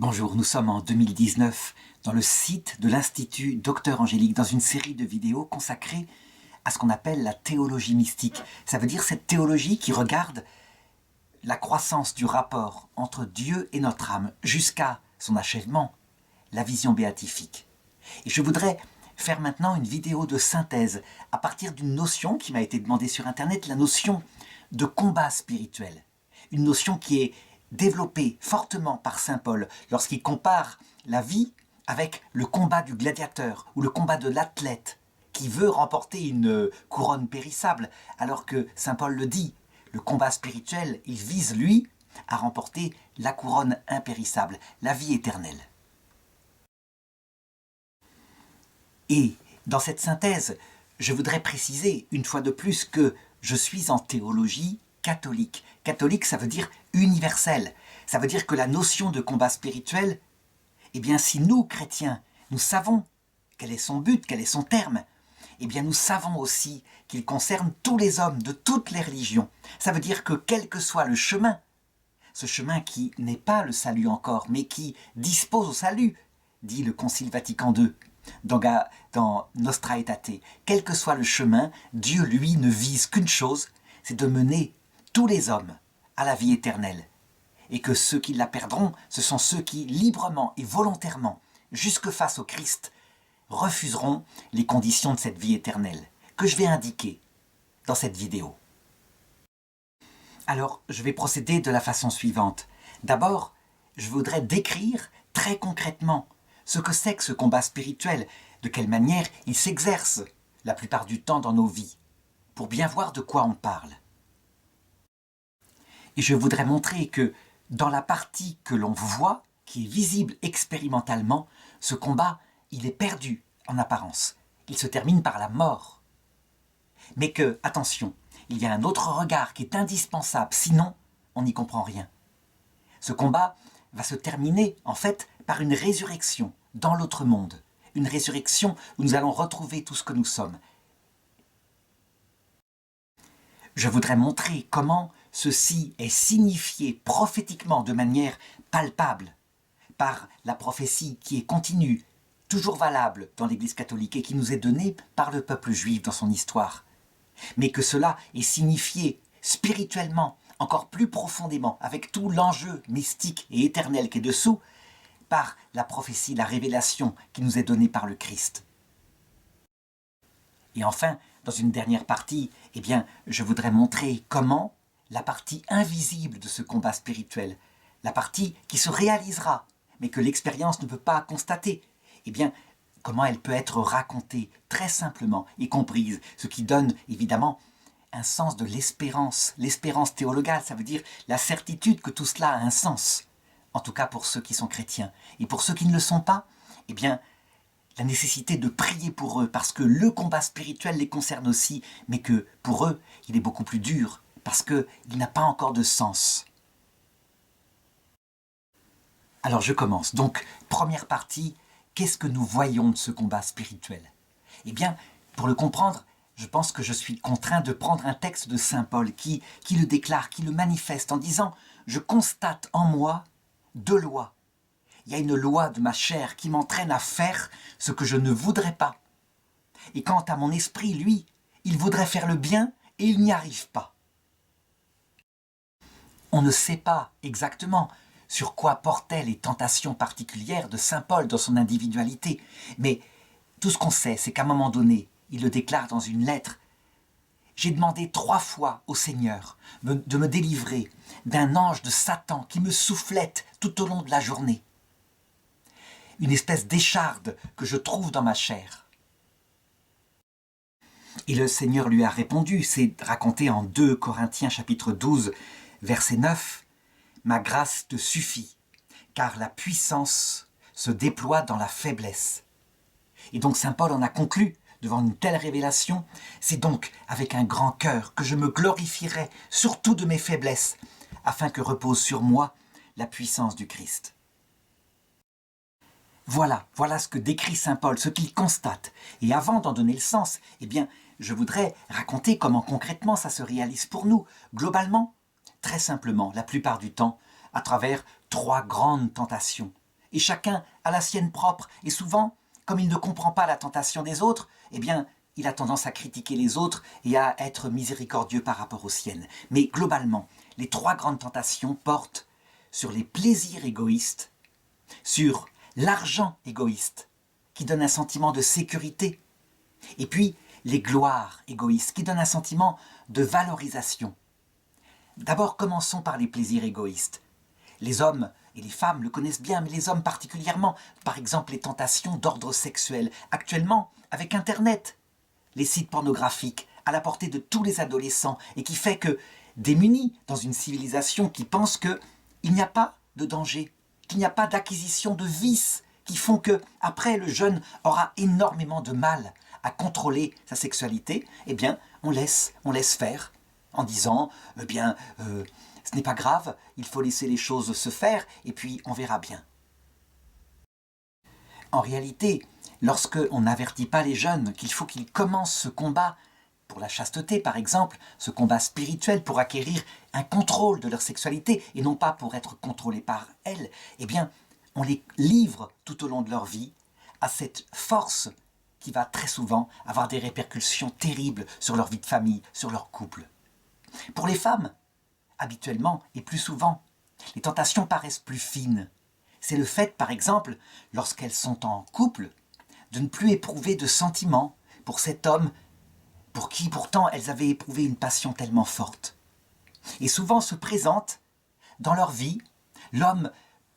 Bonjour, nous sommes en 2019 dans le site de l'Institut Docteur Angélique dans une série de vidéos consacrées à ce qu'on appelle la théologie mystique. Ça veut dire cette théologie qui regarde la croissance du rapport entre Dieu et notre âme jusqu'à son achèvement, la vision béatifique. Et je voudrais faire maintenant une vidéo de synthèse à partir d'une notion qui m'a été demandée sur Internet, la notion de combat spirituel. Une notion qui est développée fortement par saint Paul lorsqu'il compare la vie avec le combat du gladiateur ou le combat de l'athlète qui veut remporter une couronne périssable, alors que saint Paul le dit, le combat spirituel, il vise lui à remporter la couronne impérissable, la vie éternelle. Et dans cette synthèse, je voudrais préciser une fois de plus que je suis en théologie catholique. Catholique, ça veut dire universel. Ça veut dire que la notion de combat spirituel, eh bien si nous, chrétiens, nous savons quel est son but, quel est son terme, eh bien nous savons aussi qu'il concerne tous les hommes de toutes les religions. Ça veut dire que quel que soit le chemin, ce chemin qui n'est pas le salut encore, mais qui dispose au salut, dit le Concile Vatican II, dans Nostra Aetate, quel que soit le chemin, Dieu, lui, ne vise qu'une chose, c'est de mener tous les hommes à la vie éternelle. Et que ceux qui la perdront, ce sont ceux qui, librement et volontairement, jusque face au Christ, refuseront les conditions de cette vie éternelle, que je vais indiquer dans cette vidéo. Alors, je vais procéder de la façon suivante. D'abord, je voudrais décrire très concrètement ce que c'est que ce combat spirituel, de quelle manière il s'exerce la plupart du temps dans nos vies, pour bien voir de quoi on parle. Et je voudrais montrer que dans la partie que l'on voit, qui est visible expérimentalement, ce combat, il est perdu en apparence. Il se termine par la mort. Mais que, attention, il y a un autre regard qui est indispensable, sinon on n'y comprend rien. Ce combat va se terminer, en fait, par une résurrection dans l'autre monde. Une résurrection où nous allons retrouver tout ce que nous sommes. Je voudrais montrer comment ceci est signifié prophétiquement de manière palpable par la prophétie qui est continue, toujours valable dans l'Église catholique et qui nous est donnée par le peuple juif dans son histoire. Mais que cela est signifié spirituellement, encore plus profondément, avec tout l'enjeu mystique et éternel qui est dessous, par la prophétie, la révélation qui nous est donnée par le Christ. Et enfin, dans une dernière partie, eh bien, je voudrais montrer comment la partie invisible de ce combat spirituel, la partie qui se réalisera, mais que l'expérience ne peut pas constater, eh bien, comment elle peut être racontée très simplement et comprise, ce qui donne évidemment un sens de l'espérance. L'espérance théologale, ça veut dire la certitude que tout cela a un sens, en tout cas pour ceux qui sont chrétiens. Et pour ceux qui ne le sont pas, eh bien, la nécessité de prier pour eux, parce que le combat spirituel les concerne aussi, mais que pour eux, il est beaucoup plus dur, parce qu'il n'a pas encore de sens. Alors je commence. Donc, première partie, qu'est-ce que nous voyons de ce combat spirituel? Eh bien, pour le comprendre, je pense que je suis contraint de prendre un texte de saint Paul qui le déclare, qui le manifeste en disant « Je constate en moi deux lois. Il y a une loi de ma chair qui m'entraîne à faire ce que je ne voudrais pas. Et quant à mon esprit, lui, il voudrait faire le bien et il n'y arrive pas. » On ne sait pas exactement sur quoi portaient les tentations particulières de saint Paul dans son individualité, mais tout ce qu'on sait, c'est qu'à un moment donné, il le déclare dans une lettre, « J'ai demandé 3 fois au Seigneur de me délivrer d'un ange de Satan qui me soufflette tout au long de la journée. Une espèce d'écharde que je trouve dans ma chair. » Et le Seigneur lui a répondu, c'est raconté en 2 Corinthiens chapitre 12, verset 9, « Ma grâce te suffit, car la puissance se déploie dans la faiblesse. » Et donc saint Paul en a conclu, devant une telle révélation, « C'est donc avec un grand cœur que je me glorifierai surtout de mes faiblesses, afin que repose sur moi la puissance du Christ. » Voilà ce que décrit saint Paul, ce qu'il constate. Et avant d'en donner le sens, eh bien, je voudrais raconter comment concrètement ça se réalise pour nous. Globalement, très simplement, la plupart du temps, à travers 3 grandes tentations et chacun a la sienne propre. Et souvent, comme il ne comprend pas la tentation des autres, eh bien, il a tendance à critiquer les autres et à être miséricordieux par rapport aux siennes. Mais globalement, les trois grandes tentations portent sur les plaisirs égoïstes, sur l'argent égoïste, qui donne un sentiment de sécurité, et puis les gloires égoïstes, qui donnent un sentiment de valorisation. D'abord, commençons par les plaisirs égoïstes. Les hommes et les femmes le connaissent bien, mais les hommes particulièrement. Par exemple, les tentations d'ordre sexuel. Actuellement, avec Internet, les sites pornographiques à la portée de tous les adolescents et qui fait que, démunis dans une civilisation qui pense qu'il n'y a pas de danger, qu'il n'y a pas d'acquisition de vices qui font que, après, le jeune aura énormément de mal à contrôler sa sexualité, eh bien, on laisse faire en disant, ce n'est pas grave, il faut laisser les choses se faire et puis on verra bien. En réalité, lorsqu'on n'avertit pas les jeunes qu'il faut qu'ils commencent ce combat pour la chasteté, par exemple, ce combat spirituel pour acquérir un contrôle de leur sexualité et non pas pour être contrôlés par elle, eh bien, on les livre tout au long de leur vie à cette force qui va très souvent avoir des répercussions terribles sur leur vie de famille, sur leur couple. Pour les femmes, habituellement et plus souvent, les tentations paraissent plus fines. C'est le fait, par exemple, lorsqu'elles sont en couple, de ne plus éprouver de sentiments pour cet homme pour qui pourtant elles avaient éprouvé une passion tellement forte. Et souvent se présente dans leur vie l'homme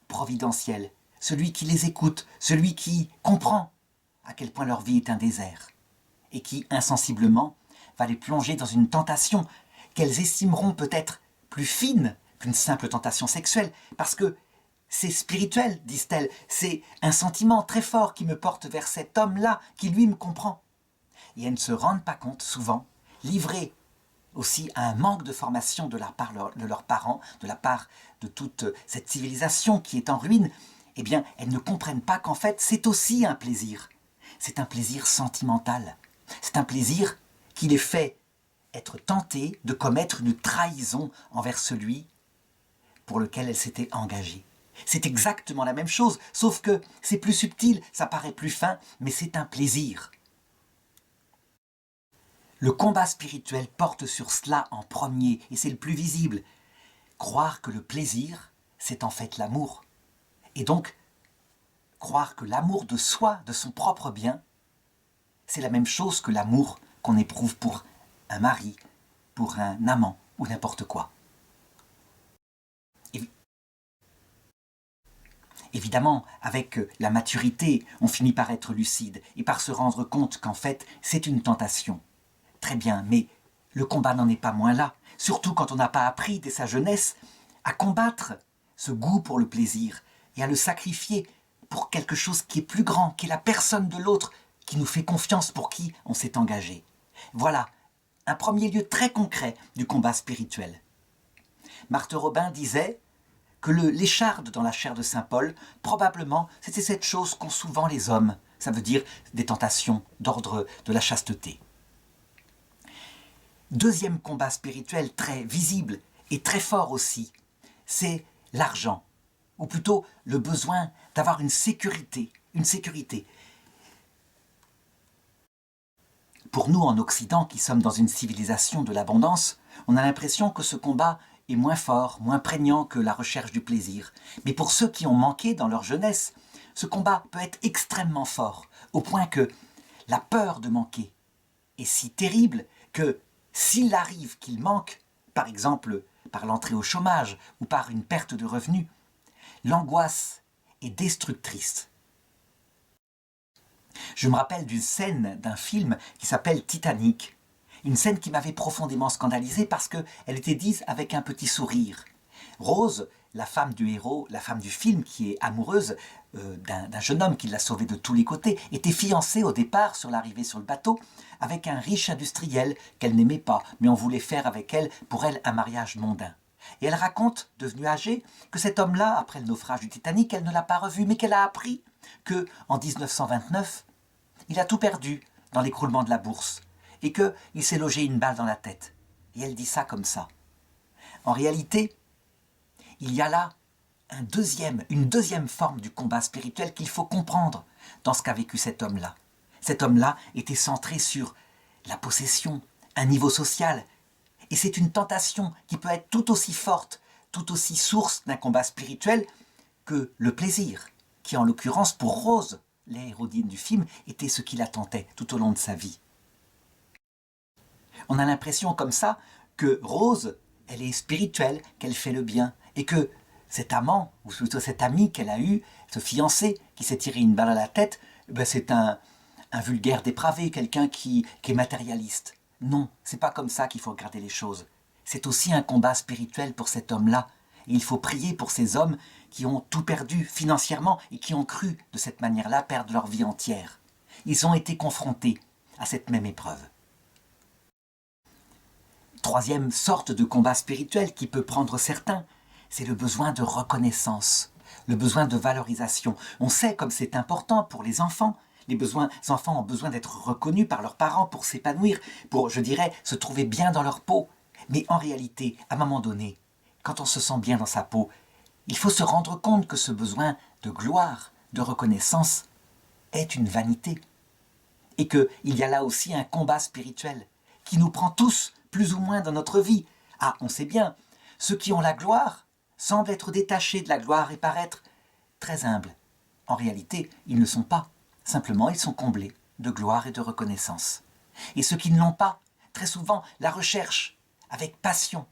providentiel, celui qui les écoute, celui qui comprend à quel point leur vie est un désert et qui, insensiblement, va les plonger dans une tentation qu'elles estimeront peut-être plus fine qu'une simple tentation sexuelle, parce que c'est spirituel, disent-elles, c'est un sentiment très fort qui me porte vers cet homme-là, qui lui me comprend. Et elles ne se rendent pas compte, souvent, livrées aussi à un manque de formation de la part de leurs parents, de la part de toute cette civilisation qui est en ruine, eh bien, elles ne comprennent pas qu'en fait, c'est aussi un plaisir. C'est un plaisir sentimental. C'est un plaisir qui les fait être tentées de commettre une trahison envers celui pour lequel elles s'étaient engagées. C'est exactement la même chose, sauf que c'est plus subtil, ça paraît plus fin, mais c'est un plaisir. Le combat spirituel porte sur cela en premier, et c'est le plus visible. Croire que le plaisir, c'est en fait l'amour. Et donc, croire que l'amour de soi, de son propre bien, c'est la même chose que l'amour qu'on éprouve pour un mari, pour un amant ou n'importe quoi. Évidemment, avec la maturité, on finit par être lucide et par se rendre compte qu'en fait, c'est une tentation. Très bien, mais le combat n'en est pas moins là, surtout quand on n'a pas appris dès sa jeunesse à combattre ce goût pour le plaisir et à le sacrifier pour quelque chose qui est plus grand, qui est la personne de l'autre, qui nous fait confiance, pour qui on s'est engagé. Voilà un premier lieu très concret du combat spirituel. Marthe Robin disait que l'écharde dans la chair de saint Paul, probablement, c'était cette chose qu'ont souvent les hommes, ça veut dire des tentations d'ordre de la chasteté. Deuxième combat spirituel très visible et très fort aussi, c'est l'argent, ou plutôt le besoin d'avoir une sécurité. Pour nous, en Occident, qui sommes dans une civilisation de l'abondance, on a l'impression que ce combat est moins fort, moins prégnant que la recherche du plaisir. Mais pour ceux qui ont manqué dans leur jeunesse, ce combat peut être extrêmement fort, au point que la peur de manquer est si terrible que s'il arrive qu'il manque, par exemple par l'entrée au chômage ou par une perte de revenus, l'angoisse est destructrice. Je me rappelle d'une scène d'un film qui s'appelle Titanic. Une scène qui m'avait profondément scandalisé parce qu'elle était dite avec un petit sourire. Rose, la femme du héros, la femme du film qui est amoureuse d'un jeune homme qui l'a sauvée de tous les côtés, était fiancée au départ sur l'arrivée sur le bateau avec un riche industriel qu'elle n'aimait pas, mais on voulait faire avec elle, pour elle, un mariage mondain. Et elle raconte, devenue âgée, que cet homme-là, après le naufrage du Titanic, elle ne l'a pas revu, mais qu'elle a appris qu'en 1929, il a tout perdu dans l'écroulement de la bourse et qu'il s'est logé une balle dans la tête. Et elle dit ça comme ça. En réalité, il y a là une deuxième forme du combat spirituel qu'il faut comprendre dans ce qu'a vécu cet homme-là. Cet homme-là était centré sur la possession, un niveau social. Et c'est une tentation qui peut être tout aussi forte, tout aussi source d'un combat spirituel que le plaisir, qui en l'occurrence pour Rose, l'héroïne du film, était ce qui la tentait tout au long de sa vie. On a l'impression comme ça que Rose, elle est spirituelle, qu'elle fait le bien, et que cet amant, ou plutôt cet ami qu'elle a eu, ce fiancé qui s'est tiré une balle à la tête, ben c'est un vulgaire dépravé, quelqu'un qui est matérialiste. Non, c'est pas comme ça qu'il faut regarder les choses. C'est aussi un combat spirituel pour cet homme-là. Et il faut prier pour ces hommes qui ont tout perdu financièrement et qui ont cru de cette manière-là perdre leur vie entière. Ils ont été confrontés à cette même épreuve. Troisième sorte de combat spirituel qui peut prendre certains, c'est le besoin de reconnaissance, le besoin de valorisation. On sait comme c'est important pour les enfants. Les enfants ont besoin d'être reconnus par leurs parents pour s'épanouir, pour, je dirais, se trouver bien dans leur peau. Mais en réalité, à un moment donné, quand on se sent bien dans sa peau, il faut se rendre compte que ce besoin de gloire, de reconnaissance, est une vanité. Et qu'il y a là aussi un combat spirituel qui nous prend tous, plus ou moins, dans notre vie. Ah, on sait bien, ceux qui ont la gloire semblent être détachés de la gloire et paraître très humbles. En réalité, ils ne sont pas. Simplement, ils sont comblés de gloire et de reconnaissance. Et ceux qui ne l'ont pas, très souvent, la recherchent avec passion.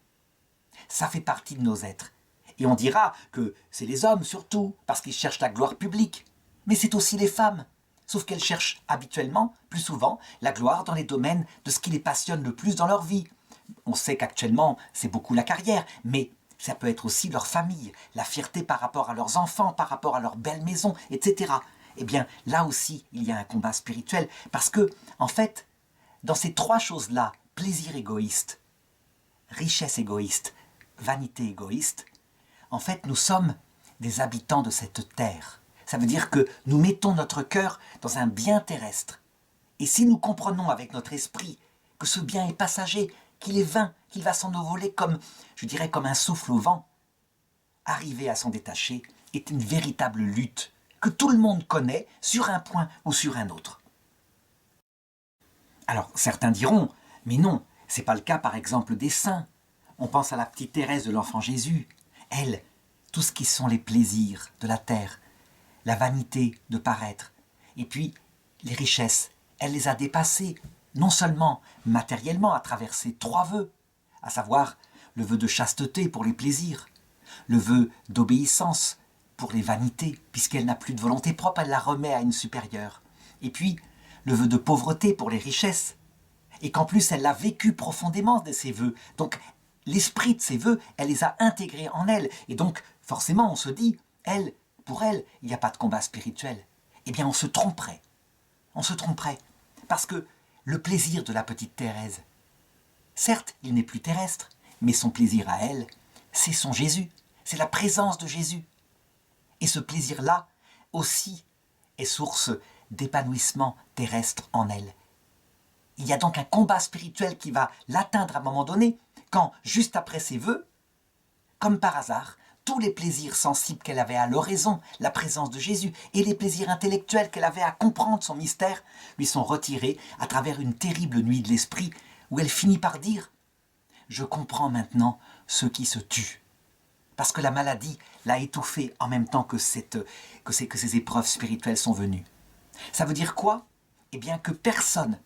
Ça fait partie de nos êtres. Et on dira que c'est les hommes surtout, parce qu'ils cherchent la gloire publique. Mais c'est aussi les femmes. Sauf qu'elles cherchent habituellement, plus souvent, la gloire dans les domaines de ce qui les passionne le plus dans leur vie. On sait qu'actuellement, c'est beaucoup la carrière, mais ça peut être aussi leur famille, la fierté par rapport à leurs enfants, par rapport à leur belle maison, etc. Eh bien, là aussi, il y a un combat spirituel, parce que, en fait, dans ces trois choses-là, plaisir égoïste, richesse égoïste, vanité égoïste, en fait, nous sommes des habitants de cette terre. Ça veut dire que nous mettons notre cœur dans un bien terrestre. Et si nous comprenons avec notre esprit que ce bien est passager, qu'il est vain, qu'il va s'en envoler comme, je dirais, comme un souffle au vent, arriver à s'en détacher est une véritable lutte que tout le monde connaît sur un point ou sur un autre. Alors, certains diront, mais non, c'est pas le cas par exemple des saints. On pense à la petite Thérèse de l'Enfant Jésus. Elle, tout ce qui sont les plaisirs de la terre, la vanité de paraître, et puis les richesses, elle les a dépassées, non seulement matériellement à travers ces trois vœux, à savoir le vœu de chasteté pour les plaisirs, le vœu d'obéissance pour les vanités, puisqu'elle n'a plus de volonté propre, elle la remet à une supérieure, et puis le vœu de pauvreté pour les richesses, et qu'en plus elle a vécu profondément de ces vœux, donc l'esprit de ces vœux, elle les a intégrés en elle, et donc forcément on se dit, pour elle, il n'y a pas de combat spirituel. Eh bien on se tromperait, parce que le plaisir de la petite Thérèse, certes il n'est plus terrestre, mais son plaisir à elle, c'est son Jésus, c'est la présence de Jésus. Et ce plaisir-là aussi est source d'épanouissement terrestre en elle. Il y a donc un combat spirituel qui va l'atteindre à un moment donné, quand, juste après ses vœux, comme par hasard, tous les plaisirs sensibles qu'elle avait à l'oraison, la présence de Jésus, et les plaisirs intellectuels qu'elle avait à comprendre son mystère, lui sont retirés à travers une terrible nuit de l'esprit, où elle finit par dire « Je comprends maintenant ceux qui se tuent ». Parce que la maladie l'a étouffée en même temps que ces épreuves spirituelles sont venues. Ça veut dire quoi? Eh bien que personne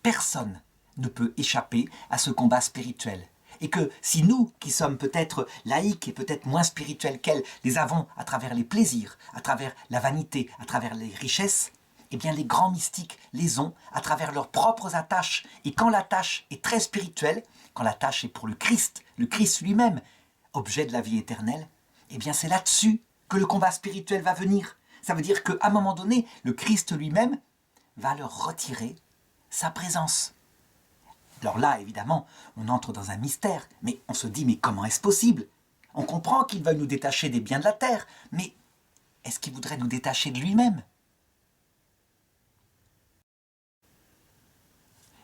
ne peut échapper à ce combat spirituel. Et que si nous, qui sommes peut-être laïcs et peut-être moins spirituels qu'elle, les avons à travers les plaisirs, à travers la vanité, à travers les richesses, eh bien les grands mystiques les ont à travers leurs propres attaches. Et quand la tâche est très spirituelle, quand la tâche est pour le Christ lui-même, objet de la vie éternelle, eh bien c'est là-dessus que le combat spirituel va venir. Ça veut dire qu'à un moment donné, le Christ lui-même va leur retirer sa présence. Alors là, évidemment, on entre dans un mystère, mais on se dit, mais comment est-ce possible? On comprend qu'il veuille nous détacher des biens de la terre, mais est-ce qu'il voudrait nous détacher de lui-même?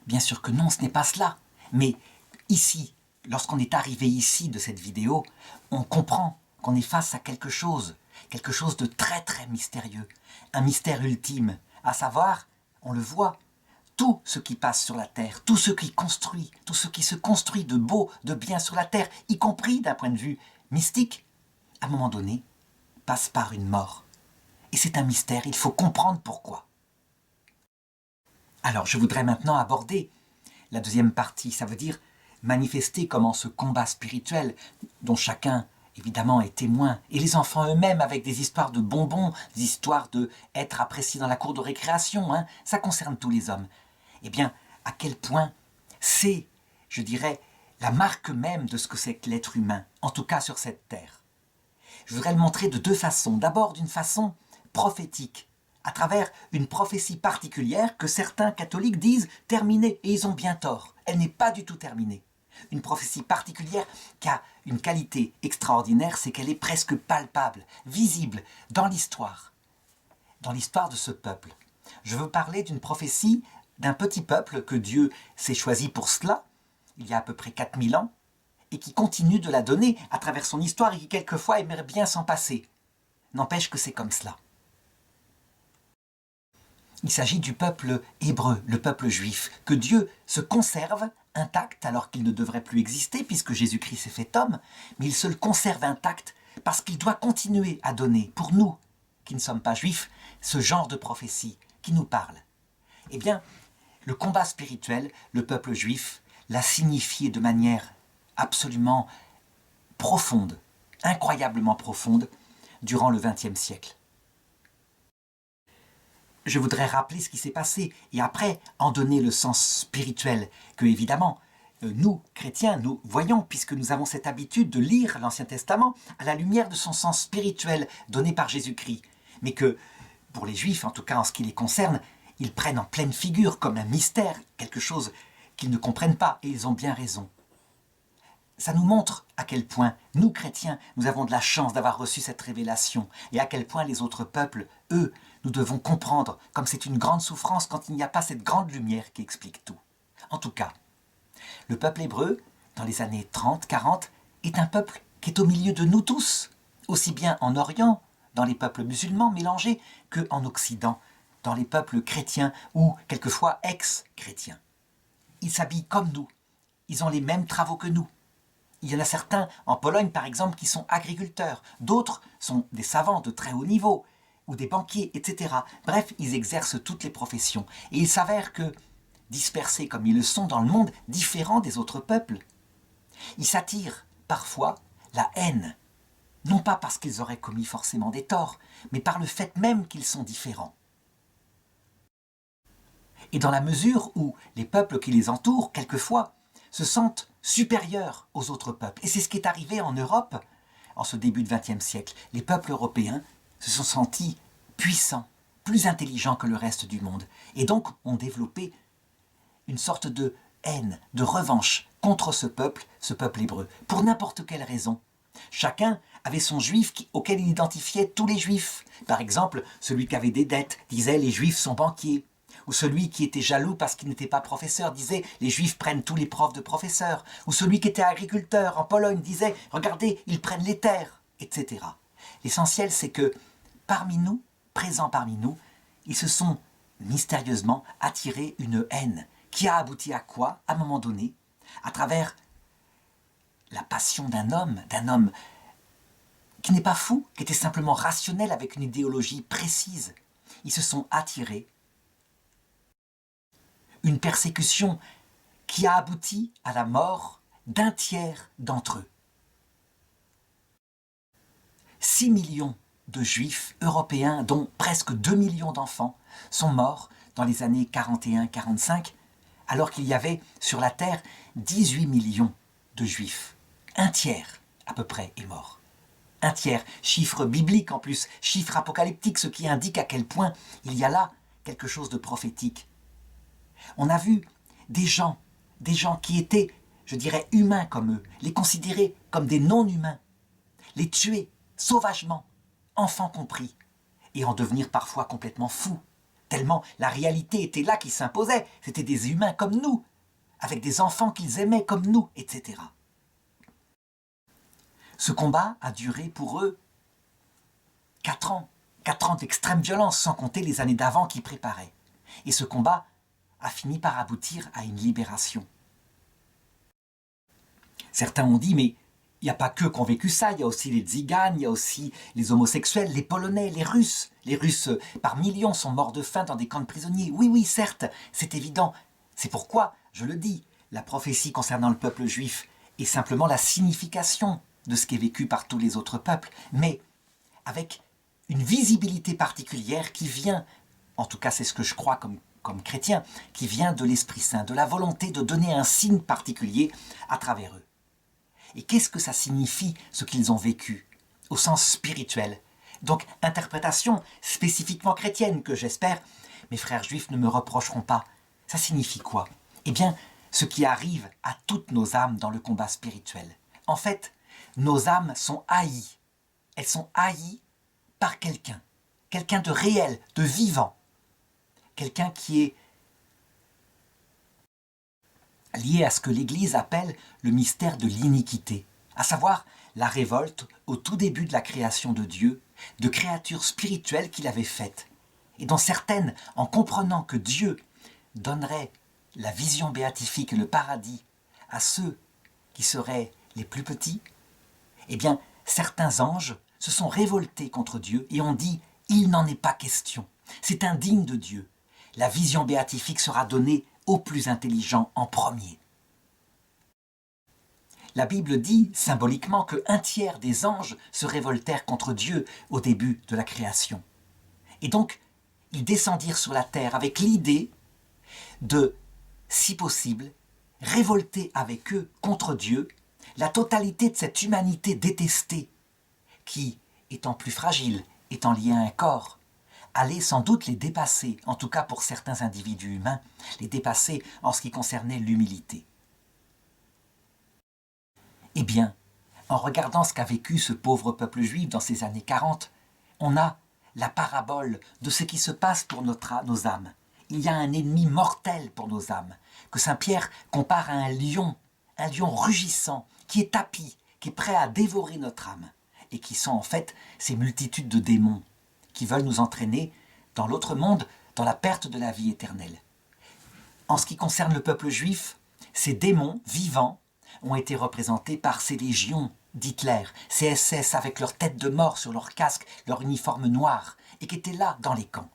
Bien sûr que non, ce n'est pas cela. Mais ici, lorsqu'on est arrivé ici de cette vidéo, on comprend qu'on est face à quelque chose. quelque chose de très très mystérieux, un mystère ultime, à savoir, on le voit, tout ce qui passe sur la terre, tout ce qui construit, tout ce qui se construit de beau, de bien sur la terre, y compris d'un point de vue mystique, à un moment donné, passe par une mort. Et c'est un mystère, il faut comprendre pourquoi. Alors je voudrais maintenant aborder la deuxième partie, ça veut dire manifester comment ce combat spirituel, dont chacun évidemment est témoin, et les enfants eux-mêmes avec des histoires de bonbons, des histoires d'être appréciés dans la cour de récréation, hein, ça concerne tous les hommes. Eh bien, à quel point c'est, je dirais, la marque même de ce que c'est que l'être humain, en tout cas sur cette terre. Je voudrais le montrer de deux façons. D'abord d'une façon prophétique, à travers une prophétie particulière que certains catholiques disent terminée, et ils ont bien tort. Elle n'est pas du tout terminée. Une prophétie particulière qui a une qualité extraordinaire, c'est qu'elle est presque palpable, visible dans l'histoire de ce peuple. Je veux parler d'une prophétie d'un petit peuple que Dieu s'est choisi pour cela, il y a à peu près 4000 ans, et qui continue de la donner à travers son histoire et qui quelquefois aimerait bien s'en passer. N'empêche que c'est comme cela. Il s'agit du peuple hébreu, le peuple juif, que Dieu se conserve intact alors qu'il ne devrait plus exister puisque Jésus-Christ s'est fait homme, mais il se le conserve intact parce qu'il doit continuer à donner, pour nous, qui ne sommes pas juifs, ce genre de prophétie qui nous parle. Eh bien, le combat spirituel, le peuple juif, l'a signifié de manière absolument profonde, incroyablement profonde, durant le XXe siècle. Je voudrais rappeler ce qui s'est passé et après en donner le sens spirituel que, évidemment, nous, chrétiens, nous voyons, puisque nous avons cette habitude de lire l'Ancien Testament à la lumière de son sens spirituel donné par Jésus-Christ, mais que, pour les Juifs, en tout cas en ce qui les concerne, ils prennent en pleine figure comme un mystère, quelque chose qu'ils ne comprennent pas, et ils ont bien raison. Ça nous montre à quel point, nous chrétiens, nous avons de la chance d'avoir reçu cette révélation, et à quel point les autres peuples, eux, nous devons comprendre comme c'est une grande souffrance quand il n'y a pas cette grande lumière qui explique tout. En tout cas, le peuple hébreu, dans les années 30, 40, est un peuple qui est au milieu de nous tous, aussi bien en Orient, dans les peuples musulmans mélangés, qu'en Occident, dans les peuples chrétiens ou quelquefois ex-chrétiens. Ils s'habillent comme nous, ils ont les mêmes travaux que nous. Il y en a certains, en Pologne par exemple, qui sont agriculteurs, d'autres sont des savants de très haut niveau, ou des banquiers, etc. Bref, ils exercent toutes les professions. Et il s'avère que, dispersés comme ils le sont dans le monde, différents des autres peuples, ils s'attirent parfois la haine, non pas parce qu'ils auraient commis forcément des torts, mais par le fait même qu'ils sont différents. Et dans la mesure où les peuples qui les entourent, quelquefois, se sentent supérieurs aux autres peuples. Et c'est ce qui est arrivé en Europe en ce début de XXe siècle. Les peuples européens se sont sentis puissants, plus intelligents que le reste du monde, et donc ont développé une sorte de haine, de revanche contre ce peuple hébreu, pour n'importe quelle raison. Chacun avait son juif auquel il identifiait tous les juifs. Par exemple, celui qui avait des dettes disait « les juifs sont banquiers ». Ou celui qui était jaloux parce qu'il n'était pas professeur disait « les juifs prennent tous les profs de professeurs ». Ou celui qui était agriculteur en Pologne disait « regardez, ils prennent les terres », etc. L'essentiel, c'est que parmi nous, présents parmi nous, ils se sont mystérieusement attirés une haine qui a abouti à quoi, à un moment donné, à travers la passion d'un homme qui n'est pas fou, qui était simplement rationnel avec une idéologie précise. Ils se sont attirés une persécution qui a abouti à la mort d'un tiers d'entre eux. 6 millions de juifs européens, dont presque 2 millions d'enfants, sont morts dans les années 41-45, alors qu'il y avait sur la terre 18 millions de juifs. Un tiers, à peu près, est mort. Un tiers, chiffre biblique en plus, chiffre apocalyptique, ce qui indique à quel point il y a là quelque chose de prophétique. On a vu des gens qui étaient, je dirais, humains comme eux, les considérer comme des non-humains, les tuer sauvagement, enfants compris, et en devenir parfois complètement fous, tellement la réalité était là qui s'imposait, c'était des humains comme nous, avec des enfants qu'ils aimaient comme nous, etc. Ce combat a duré pour eux 4 ans. 4 ans d'extrême violence, sans compter les années d'avant qui préparaient. Et ce combat a fini par aboutir à une libération. Certains ont dit, mais il n'y a pas que qui ont vécu ça, il y a aussi les tziganes, il y a aussi les homosexuels, les Polonais, les Russes. Les Russes, par millions, sont morts de faim dans des camps de prisonniers. Oui, oui, certes, c'est évident. C'est pourquoi, je le dis, la prophétie concernant le peuple juif est simplement la signification de ce qui est vécu par tous les autres peuples, mais avec une visibilité particulière qui vient, en tout cas c'est ce que je crois comme chrétien, qui vient de l'Esprit Saint, de la volonté de donner un signe particulier à travers eux. Et qu'est-ce que ça signifie, ce qu'ils ont vécu, au sens spirituel? Donc, interprétation spécifiquement chrétienne, que j'espère, mes frères juifs ne me reprocheront pas. Ça signifie quoi? Eh bien, ce qui arrive à toutes nos âmes dans le combat spirituel. En fait, nos âmes sont haïes. Elles sont haïes par quelqu'un. Quelqu'un de réel, de vivant. Quelqu'un qui est lié à ce que l'Église appelle le mystère de l'iniquité, à savoir la révolte au tout début de la création de Dieu, de créatures spirituelles qu'il avait faites, et dont certaines, en comprenant que Dieu donnerait la vision béatifique et le paradis à ceux qui seraient les plus petits, eh bien, certains anges se sont révoltés contre Dieu et ont dit « Il n'en est pas question, c'est indigne de Dieu, la vision béatifique sera donnée aux plus intelligents en premier. » La Bible dit symboliquement qu'un tiers des anges se révoltèrent contre Dieu au début de la création. Et donc, ils descendirent sur la terre avec l'idée de, si possible, révolter avec eux contre Dieu la totalité de cette humanité détestée qui, étant plus fragile, étant liée à un corps, allait sans doute les dépasser, en tout cas pour certains individus humains, les dépasser en ce qui concernait l'humilité. Eh bien, en regardant ce qu'a vécu ce pauvre peuple juif dans ces années 40, on a la parabole de ce qui se passe pour nos âmes. Il y a un ennemi mortel pour nos âmes, que saint Pierre compare à un lion rugissant, qui est tapi, qui est prêt à dévorer notre âme, et qui sont en fait ces multitudes de démons qui veulent nous entraîner dans l'autre monde, dans la perte de la vie éternelle. En ce qui concerne le peuple juif, ces démons vivants ont été représentés par ces légions d'Hitler, ces SS avec leur tête de mort sur leur casque, leur uniforme noir, et qui étaient là dans les camps.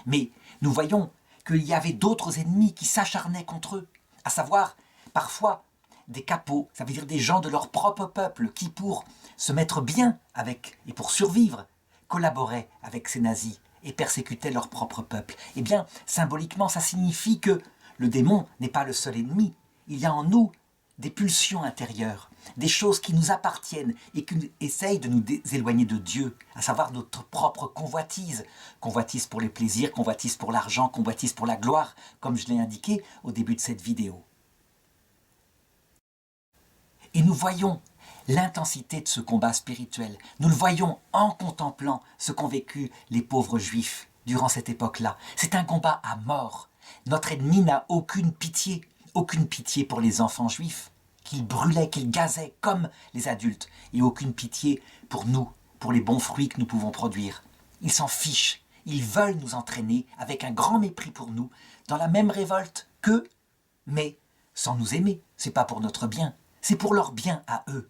Mais nous voyons qu'il y avait d'autres ennemis qui s'acharnaient contre eux, à savoir parfois des capots, ça veut dire des gens de leur propre peuple qui, pour se mettre bien avec et pour survivre, collaboraient avec ces nazis et persécutaient leur propre peuple. Eh bien, symboliquement, ça signifie que le démon n'est pas le seul ennemi. Il y a en nous des pulsions intérieures, des choses qui nous appartiennent et qui essayent de nous éloigner de Dieu, à savoir notre propre convoitise. Convoitise pour les plaisirs, convoitise pour l'argent, convoitise pour la gloire, comme je l'ai indiqué au début de cette vidéo. Et nous voyons l'intensité de ce combat spirituel. Nous le voyons en contemplant ce qu'ont vécu les pauvres juifs durant cette époque-là. C'est un combat à mort. Notre ennemi n'a aucune pitié pour les enfants juifs, qu'ils brûlaient, qu'ils gazaient comme les adultes, et aucune pitié pour nous, pour les bons fruits que nous pouvons produire. Ils s'en fichent, ils veulent nous entraîner avec un grand mépris pour nous, dans la même révolte qu'eux, mais sans nous aimer. C'est pas pour notre bien, c'est pour leur bien à eux,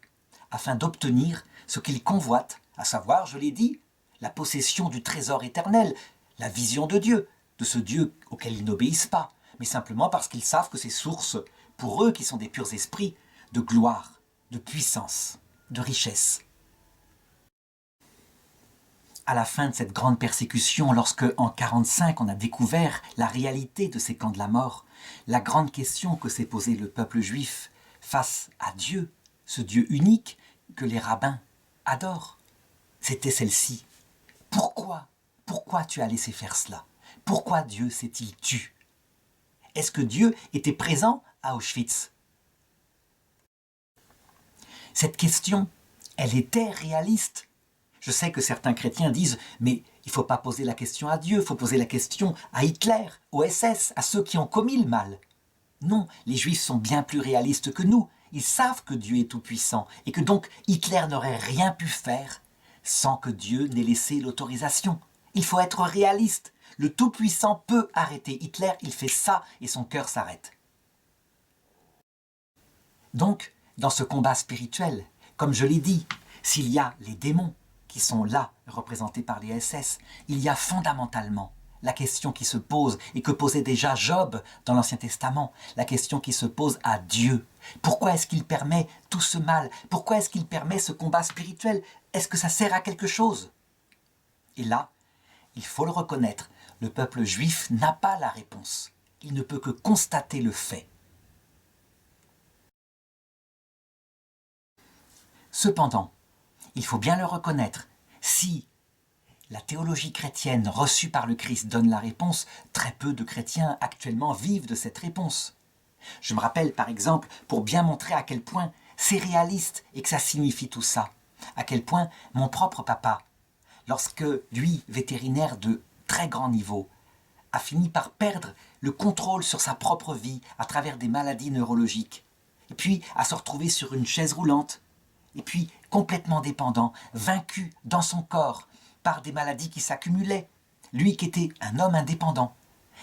afin d'obtenir ce qu'ils convoitent, à savoir, je l'ai dit, la possession du trésor éternel, la vision de Dieu, de ce Dieu auquel ils n'obéissent pas, mais simplement parce qu'ils savent que c'est source, pour eux qui sont des purs esprits, de gloire, de puissance, de richesse. À la fin de cette grande persécution, lorsque, en 1945, on a découvert la réalité de ces camps de la mort, la grande question que s'est posée le peuple juif face à Dieu, ce Dieu unique que les rabbins adorent, c'était celle-ci. Pourquoi tu as laissé faire cela? Pourquoi Dieu s'est-il tu? Est-ce que Dieu était présent à Auschwitz? Cette question, elle était réaliste. Je sais que certains chrétiens disent « mais il ne faut pas poser la question à Dieu, il faut poser la question à Hitler, aux SS, à ceux qui ont commis le mal. » Non, les Juifs sont bien plus réalistes que nous. Ils savent que Dieu est tout-puissant et que donc Hitler n'aurait rien pu faire sans que Dieu n'ait laissé l'autorisation. Il faut être réaliste. Le Tout-Puissant peut arrêter Hitler, il fait ça et son cœur s'arrête. Donc, dans ce combat spirituel, comme je l'ai dit, s'il y a les démons qui sont là, représentés par les SS, il y a fondamentalement la question qui se pose et que posait déjà Job dans l'Ancien Testament, la question qui se pose à Dieu. Pourquoi est-ce qu'il permet tout ce mal? Pourquoi est-ce qu'il permet ce combat spirituel? Est-ce que ça sert à quelque chose? Et là, il faut le reconnaître, le peuple juif n'a pas la réponse. Il ne peut que constater le fait. Cependant, il faut bien le reconnaître, si la théologie chrétienne reçue par le Christ donne la réponse, très peu de chrétiens actuellement vivent de cette réponse. Je me rappelle par exemple, pour bien montrer à quel point c'est réaliste et que ça signifie tout ça, à quel point mon propre papa, lorsque lui, vétérinaire de très grand niveau, a fini par perdre le contrôle sur sa propre vie à travers des maladies neurologiques, et puis à se retrouver sur une chaise roulante, et puis complètement dépendant, vaincu dans son corps par des maladies qui s'accumulaient. Lui qui était un homme indépendant,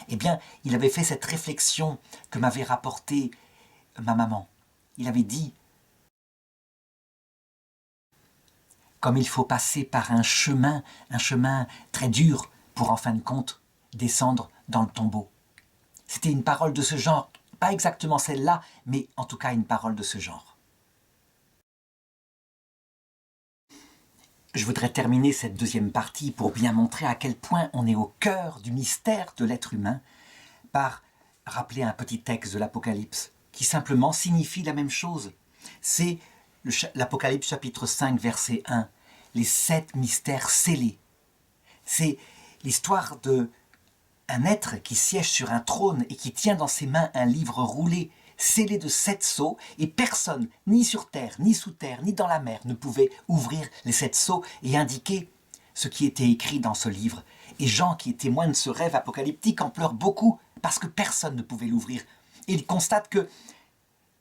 eh bien, il avait fait cette réflexion que m'avait rapportée ma maman. Il avait dit, comme il faut passer par un chemin très dur pour en fin de compte descendre dans le tombeau. C'était une parole de ce genre, pas exactement celle-là, mais en tout cas une parole de ce genre. Je voudrais terminer cette deuxième partie pour bien montrer à quel point on est au cœur du mystère de l'être humain par rappeler un petit texte de l'Apocalypse qui simplement signifie la même chose. C'est l'Apocalypse chapitre 5 verset 1, les 7 mystères scellés. C'est l'histoire d'un être qui siège sur un trône et qui tient dans ses mains un livre roulé scellé de 7 sceaux, et personne, ni sur terre, ni sous terre, ni dans la mer, ne pouvait ouvrir les 7 sceaux et indiquer ce qui était écrit dans ce livre. Et Jean, qui est témoin de ce rêve apocalyptique, en pleure beaucoup, parce que personne ne pouvait l'ouvrir. Et il constate que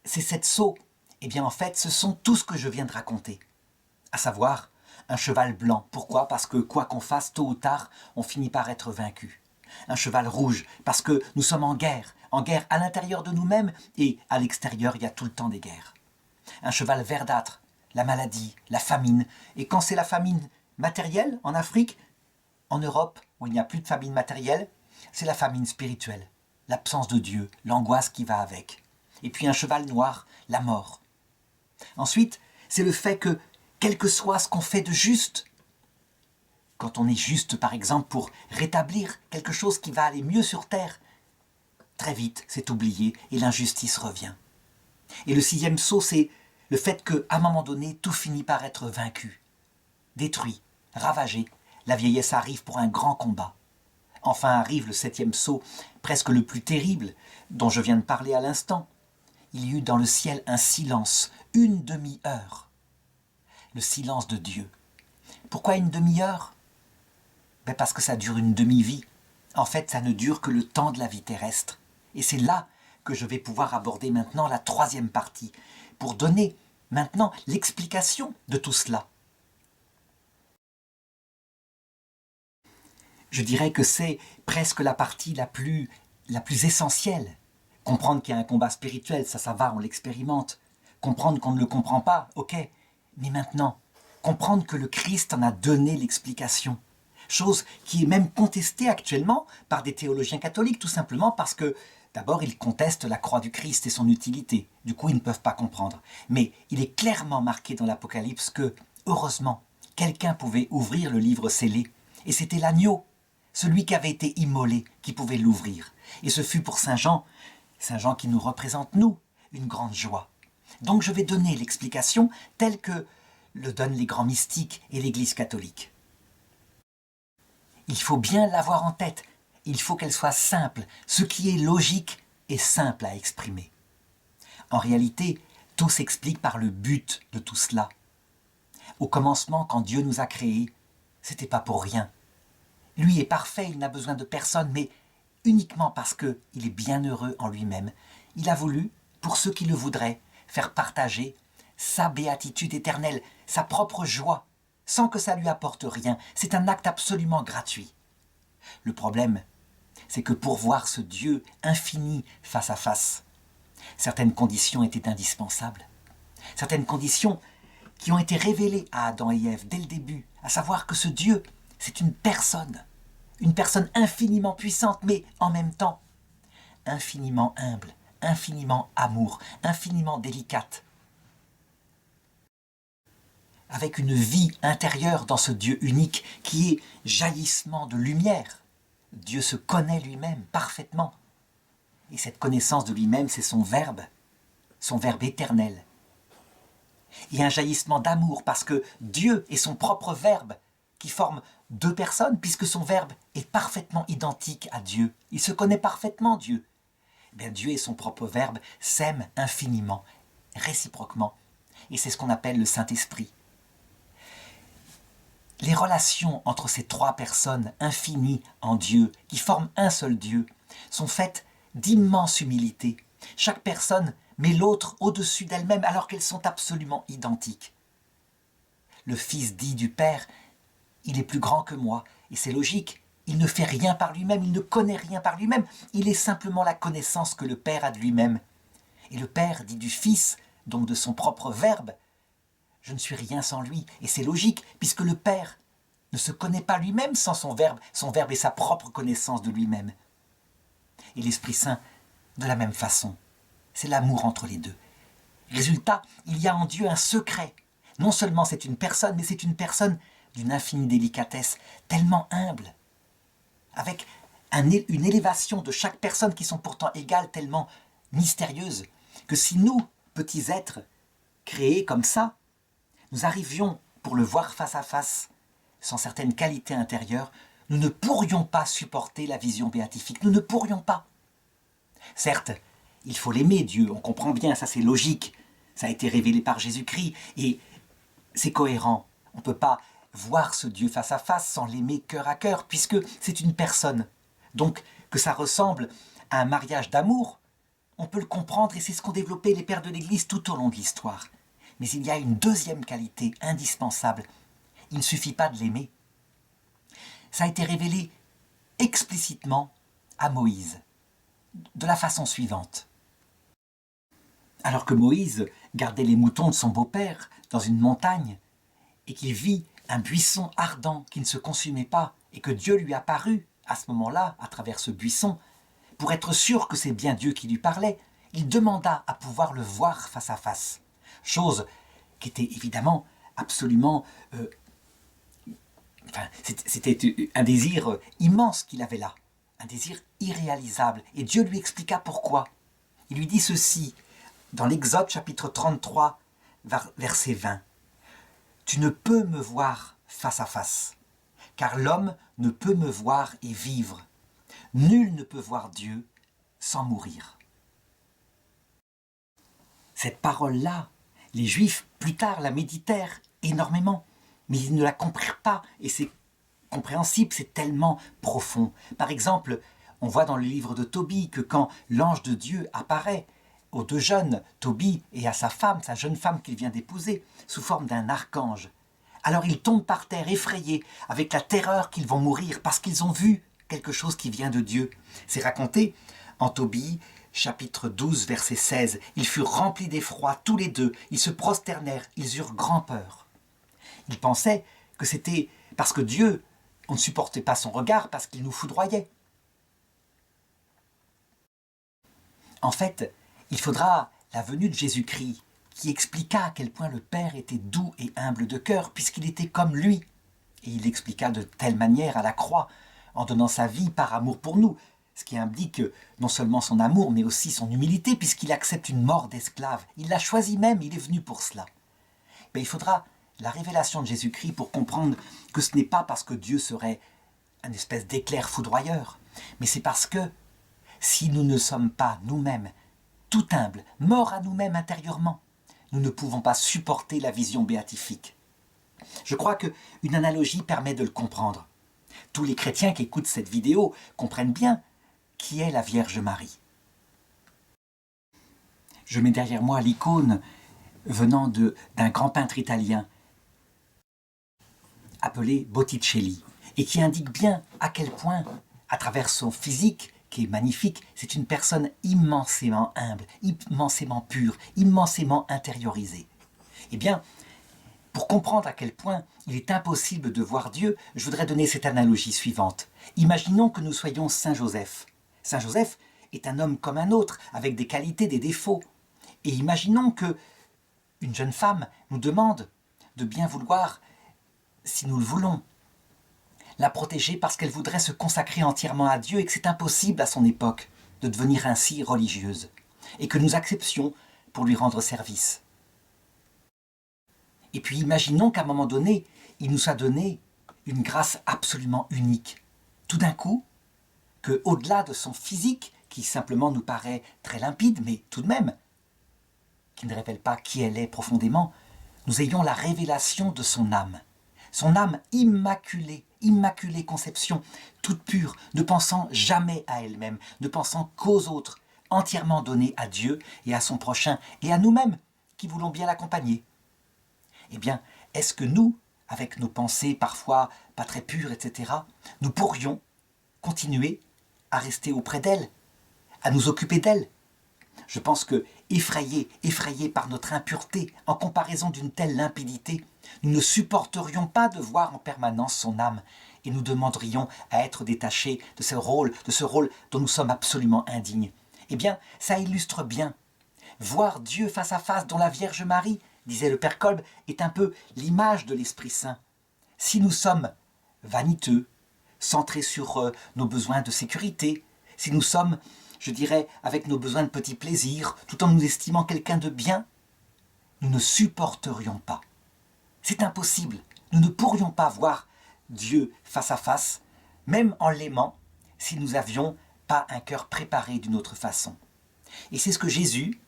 ces 7 sceaux, eh bien en fait, ce sont tout ce que je viens de raconter. À savoir, un cheval blanc. Pourquoi? Parce que quoi qu'on fasse, tôt ou tard, on finit par être vaincu. Un cheval rouge, parce que nous sommes en guerre à l'intérieur de nous-mêmes, et à l'extérieur, il y a tout le temps des guerres. Un cheval verdâtre, la maladie, la famine, et quand c'est la famine matérielle en Afrique, en Europe, où il n'y a plus de famine matérielle, c'est la famine spirituelle, l'absence de Dieu, l'angoisse qui va avec. Et puis un cheval noir, la mort. Ensuite, c'est le fait que, quel que soit ce qu'on fait de juste, quand on est juste par exemple pour rétablir quelque chose qui va aller mieux sur terre, très vite c'est oublié et l'injustice revient. Et le 6e sceau, c'est le fait qu'à un moment donné, tout finit par être vaincu, détruit, ravagé. La vieillesse arrive pour un grand combat. Enfin arrive le 7e sceau, presque le plus terrible, dont je viens de parler à l'instant. Il y eut dans le ciel un silence, une demi-heure. Le silence de Dieu. Pourquoi une demi-heure? Parce que ça dure une demi-vie. En fait, ça ne dure que le temps de la vie terrestre. Et c'est là que je vais pouvoir aborder maintenant la 3e partie, pour donner maintenant l'explication de tout cela. Je dirais que c'est presque la partie la plus essentielle. Comprendre qu'il y a un combat spirituel, ça va, on l'expérimente. Comprendre qu'on ne le comprend pas, ok. Mais maintenant, comprendre que le Christ en a donné l'explication. Chose qui est même contestée actuellement par des théologiens catholiques, tout simplement parce que, d'abord, ils contestent la croix du Christ et son utilité. Du coup, ils ne peuvent pas comprendre. Mais il est clairement marqué dans l'Apocalypse que, heureusement, quelqu'un pouvait ouvrir le livre scellé. Et c'était l'agneau, celui qui avait été immolé, qui pouvait l'ouvrir. Et ce fut pour Saint Jean qui nous représente, nous, une grande joie. Donc je vais donner l'explication telle que le donnent les grands mystiques et l'Église catholique. Il faut bien l'avoir en tête, il faut qu'elle soit simple. Ce qui est logique est simple à exprimer. En réalité, tout s'explique par le but de tout cela. Au commencement, quand Dieu nous a créés, c'était pas pour rien. Lui est parfait, il n'a besoin de personne, mais uniquement parce qu'il est bienheureux en lui-même. Il a voulu, pour ceux qui le voudraient, faire partager sa béatitude éternelle, sa propre joie, sans que ça lui apporte rien. C'est un acte absolument gratuit. Le problème, c'est que pour voir ce Dieu infini face à face, certaines conditions étaient indispensables. Certaines conditions qui ont été révélées à Adam et Ève dès le début, à savoir que ce Dieu, c'est une personne infiniment puissante, mais en même temps infiniment humble, infiniment amour, infiniment délicate, avec une vie intérieure dans ce Dieu unique qui est jaillissement de lumière. Dieu se connaît lui-même parfaitement. Et cette connaissance de lui-même, c'est son verbe éternel. Et un jaillissement d'amour, parce que Dieu est son propre verbe, qui forme deux personnes, puisque son verbe est parfaitement identique à Dieu. Il se connaît parfaitement, Dieu. Eh bien, Dieu et son propre verbe s'aiment infiniment, réciproquement. Et c'est ce qu'on appelle le Saint-Esprit. Les relations entre ces trois personnes infinies en Dieu, qui forment un seul Dieu, sont faites d'immense humilité. Chaque personne met l'autre au-dessus d'elle-même alors qu'elles sont absolument identiques. Le Fils dit du Père, il est plus grand que moi, et c'est logique, il ne fait rien par lui-même, il ne connaît rien par lui-même, il est simplement la connaissance que le Père a de lui-même. Et le Père dit du Fils, donc de son propre verbe, je ne suis rien sans lui, et c'est logique, puisque le Père ne se connaît pas lui-même sans son verbe est sa propre connaissance de lui-même. Et l'Esprit Saint, de la même façon, c'est l'amour entre les deux. Résultat, il y a en Dieu un secret. Non seulement c'est une personne, mais c'est une personne d'une infinie délicatesse, tellement humble, avec une élévation de chaque personne qui sont pourtant égales, tellement mystérieuses, que si nous, petits êtres, créés comme ça, nous arrivions pour le voir face à face, sans certaines qualités intérieures, nous ne pourrions pas supporter la vision béatifique. Nous ne pourrions pas. Certes, il faut l'aimer, Dieu, on comprend bien, ça c'est logique. Ça a été révélé par Jésus-Christ et c'est cohérent. On ne peut pas voir ce Dieu face à face sans l'aimer cœur à cœur, puisque c'est une personne. Donc, que ça ressemble à un mariage d'amour, on peut le comprendre et c'est ce qu'ont développé les pères de l'Église tout au long de l'histoire. Mais il y a une deuxième qualité indispensable. Il ne suffit pas de l'aimer. Ça a été révélé explicitement à Moïse, de la façon suivante. Alors que Moïse gardait les moutons de son beau-père dans une montagne, et qu'il vit un buisson ardent qui ne se consumait pas, et que Dieu lui apparut à ce moment-là, à travers ce buisson, pour être sûr que c'est bien Dieu qui lui parlait, il demanda à pouvoir le voir face à face. Chose qui était évidemment absolument... c'était un désir immense qu'il avait là, un désir irréalisable. Et Dieu lui expliqua pourquoi. Il lui dit ceci, dans l'Exode chapitre 33, verset 20. « Tu ne peux me voir face à face, car l'homme ne peut me voir et vivre. Nul ne peut voir Dieu sans mourir. » Cette parole-là, les Juifs, plus tard, la méditèrent énormément, mais ils ne la comprirent pas, et c'est compréhensible, c'est tellement profond. Par exemple, on voit dans le livre de Tobie que quand l'ange de Dieu apparaît aux deux jeunes, Tobie et à sa femme, sa jeune femme qu'il vient d'épouser, sous forme d'un archange, alors ils tombent par terre effrayés, avec la terreur qu'ils vont mourir, parce qu'ils ont vu quelque chose qui vient de Dieu. C'est raconté en Tobie, chapitre 12, verset 16. Ils furent remplis d'effroi, tous les deux, ils se prosternèrent, ils eurent grand peur. Ils pensaient que c'était parce que Dieu, on ne supportait pas son regard, parce qu'il nous foudroyait. En fait, il faudra la venue de Jésus-Christ, qui expliqua à quel point le Père était doux et humble de cœur, puisqu'il était comme lui. Et il l'expliqua de telle manière à la croix, en donnant sa vie par amour pour nous, ce qui implique non seulement son amour, mais aussi son humilité, puisqu'il accepte une mort d'esclave. Il l'a choisi même, il est venu pour cela. Mais il faudra la révélation de Jésus-Christ pour comprendre que ce n'est pas parce que Dieu serait une espèce d'éclair foudroyeur, mais c'est parce que si nous ne sommes pas nous-mêmes tout humbles, morts à nous-mêmes intérieurement, nous ne pouvons pas supporter la vision béatifique. Je crois qu'une analogie permet de le comprendre. Tous les chrétiens qui écoutent cette vidéo comprennent bien qui est la Vierge Marie. Je mets derrière moi l'icône venant d'un grand peintre italien. appelé Botticelli, et qui indique bien à quel point, à travers son physique, qui est magnifique, c'est une personne immensément humble, immensément pure, immensément intériorisée. Eh bien, pour comprendre à quel point il est impossible de voir Dieu, je voudrais donner cette analogie suivante. Imaginons que nous soyons Saint Joseph. Saint Joseph est un homme comme un autre, avec des qualités, des défauts. Et imaginons que une jeune femme nous demande de bien vouloir, si nous le voulons, la protéger parce qu'elle voudrait se consacrer entièrement à Dieu et que c'est impossible à son époque de devenir ainsi religieuse, et que nous acceptions pour lui rendre service. Et puis imaginons qu'à un moment donné, il nous soit donné une grâce absolument unique. Tout d'un coup, qu'au-delà de son physique, qui simplement nous paraît très limpide, mais tout de même, qui ne révèle pas qui elle est profondément, nous ayons la révélation de son âme immaculée, immaculée conception, toute pure, ne pensant jamais à elle-même, ne pensant qu'aux autres, entièrement donnée à Dieu et à son prochain, et à nous-mêmes, qui voulons bien l'accompagner. Eh bien, est-ce que nous, avec nos pensées parfois pas très pures, etc., nous pourrions continuer à rester auprès d'elle, à nous occuper d'elle? Je pense que, effrayés par notre impureté, en comparaison d'une telle limpidité, nous ne supporterions pas de voir en permanence son âme, et nous demanderions à être détachés de ce rôle dont nous sommes absolument indignes. Eh bien, ça illustre bien. Voir Dieu face à face, dont la Vierge Marie, disait le Père Kolb, est un peu l'image de l'Esprit Saint. Si nous sommes vaniteux, centrés sur nos besoins de sécurité, si nous sommes, je dirais, avec nos besoins de petits plaisirs, tout en nous estimant quelqu'un de bien, nous ne supporterions pas. C'est impossible. Nous ne pourrions pas voir Dieu face à face, même en l'aimant, si nous n'avions pas un cœur préparé d'une autre façon. Et c'est ce que Jésus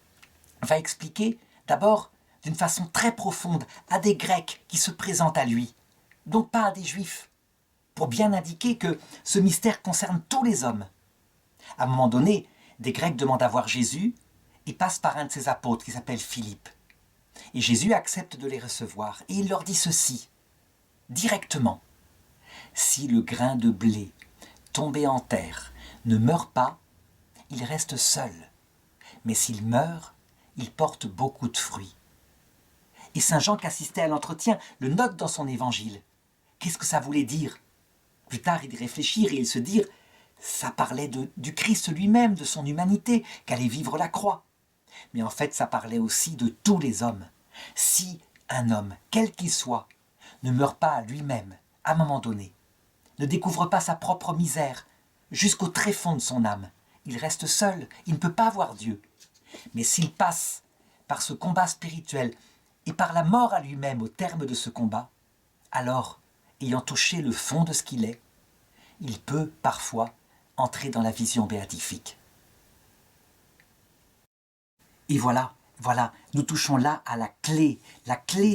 va expliquer d'abord d'une façon très profonde à des Grecs qui se présentent à lui, donc pas à des Juifs, pour bien indiquer que ce mystère concerne tous les hommes. À un moment donné, des Grecs demandent à voir Jésus et passent par un de ses apôtres qui s'appelle Philippe. Et Jésus accepte de les recevoir et il leur dit ceci, directement. Si le grain de blé tombé en terre ne meurt pas, il reste seul. Mais s'il meurt, il porte beaucoup de fruits. Et saint Jean qui assistait à l'entretien le note dans son évangile. Qu'est-ce que ça voulait dire? Plus tard, il y réfléchir et il se dire, ça parlait du Christ lui-même, de son humanité, qu'allait vivre la croix. Mais en fait, ça parlait aussi de tous les hommes. Si un homme, quel qu'il soit, ne meurt pas à lui-même, à un moment donné, ne découvre pas sa propre misère, jusqu'au tréfonds de son âme, il reste seul, il ne peut pas voir Dieu. Mais s'il passe par ce combat spirituel et par la mort à lui-même au terme de ce combat, alors, ayant touché le fond de ce qu'il est, il peut parfois entrer dans la vision béatifique. Et voilà, nous touchons là à la clé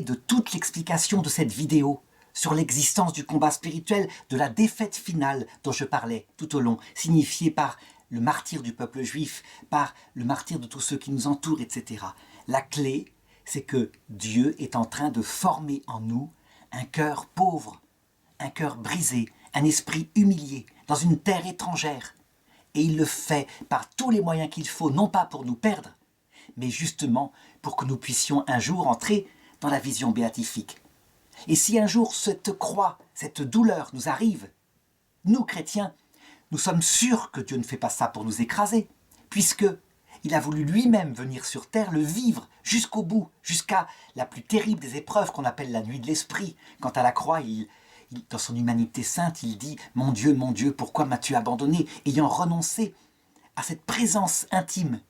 de toute l'explication de cette vidéo sur l'existence du combat spirituel, de la défaite finale dont je parlais tout au long, signifiée par le martyre du peuple juif, par le martyre de tous ceux qui nous entourent, etc. La clé, c'est que Dieu est en train de former en nous un cœur pauvre, un cœur brisé, un esprit humilié, dans une terre étrangère. Et il le fait par tous les moyens qu'il faut, non pas pour nous perdre, mais justement pour que nous puissions un jour entrer dans la vision béatifique. Et si un jour cette croix, cette douleur nous arrive, nous chrétiens, nous sommes sûrs que Dieu ne fait pas ça pour nous écraser, puisque il a voulu lui-même venir sur terre, le vivre jusqu'au bout, jusqu'à la plus terrible des épreuves qu'on appelle la nuit de l'esprit. Quant à la croix, dans son humanité sainte, il dit « Mon Dieu, pourquoi m'as-tu abandonné ?» ayant renoncé à cette présence intime,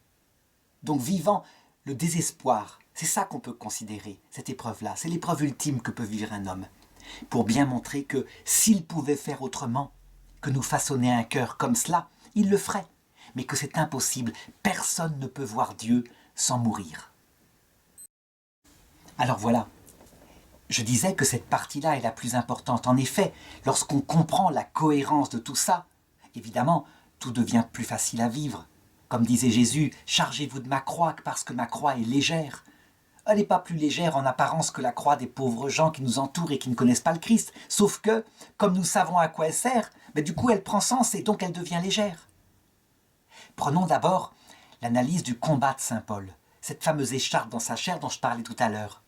donc vivant le désespoir. C'est ça qu'on peut considérer, cette épreuve-là. C'est l'épreuve ultime que peut vivre un homme, pour bien montrer que s'il pouvait faire autrement, que nous façonner un cœur comme cela, il le ferait, mais que c'est impossible. Personne ne peut voir Dieu sans mourir. Alors voilà, je disais que cette partie-là est la plus importante. En effet, lorsqu'on comprend la cohérence de tout ça, évidemment, tout devient plus facile à vivre. Comme disait Jésus, « Chargez-vous de ma croix parce que ma croix est légère. » elle n'est pas plus légère en apparence que la croix des pauvres gens qui nous entourent et qui ne connaissent pas le Christ. Sauf que, comme nous savons à quoi elle sert, du coup elle prend sens et donc elle devient légère. Prenons d'abord l'analyse du combat de saint Paul, cette fameuse écharpe dans sa chair dont je parlais tout à l'heure.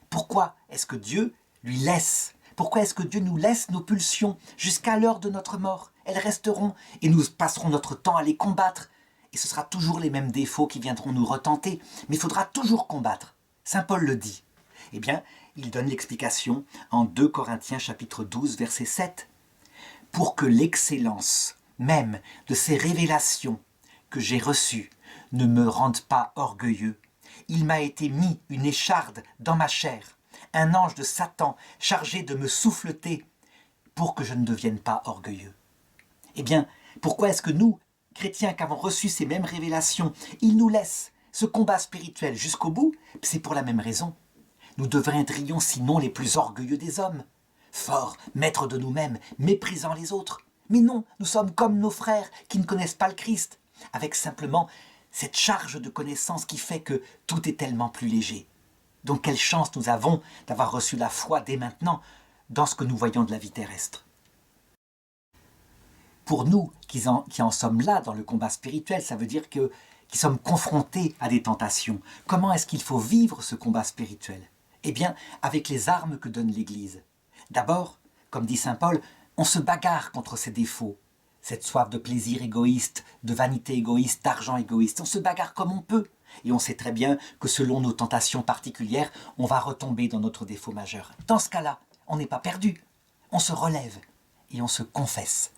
Pourquoi est-ce que Dieu lui laisse? Pourquoi est-ce que Dieu nous laisse nos pulsions jusqu'à l'heure de notre mort? Elles resteront et nous passerons notre temps à les combattre. Et ce sera toujours les mêmes défauts qui viendront nous retenter, mais il faudra toujours combattre. Saint Paul le dit. Eh bien, il donne l'explication en 2 Corinthiens chapitre 12, verset 7. Pour que l'excellence même de ces révélations que j'ai reçues ne me rende pas orgueilleux, il m'a été mis une écharde dans ma chair, un ange de Satan chargé de me souffleter pour que je ne devienne pas orgueilleux. Eh bien, pourquoi est-ce que nous, chrétiens qui avons reçu ces mêmes révélations, il nous laisse ce combat spirituel jusqu'au bout? C'est pour la même raison. Nous deviendrions sinon les plus orgueilleux des hommes, forts, maîtres de nous-mêmes, méprisant les autres. Mais non, nous sommes comme nos frères qui ne connaissent pas le Christ, avec simplement cette charge de connaissance qui fait que tout est tellement plus léger. Donc quelle chance nous avons d'avoir reçu la foi dès maintenant dans ce que nous voyons de la vie terrestre. Pour nous qui en sommes là dans le combat spirituel, ça veut dire que qui sommes confrontés à des tentations. Comment est-ce qu'il faut vivre ce combat spirituel? Eh bien, avec les armes que donne l'Église. D'abord, comme dit saint Paul, on se bagarre contre ces défauts, cette soif de plaisir égoïste, de vanité égoïste, d'argent égoïste. On se bagarre comme on peut. Et on sait très bien que selon nos tentations particulières, on va retomber dans notre défaut majeur. Dans ce cas-là, on n'est pas perdu. On se relève et on se confesse.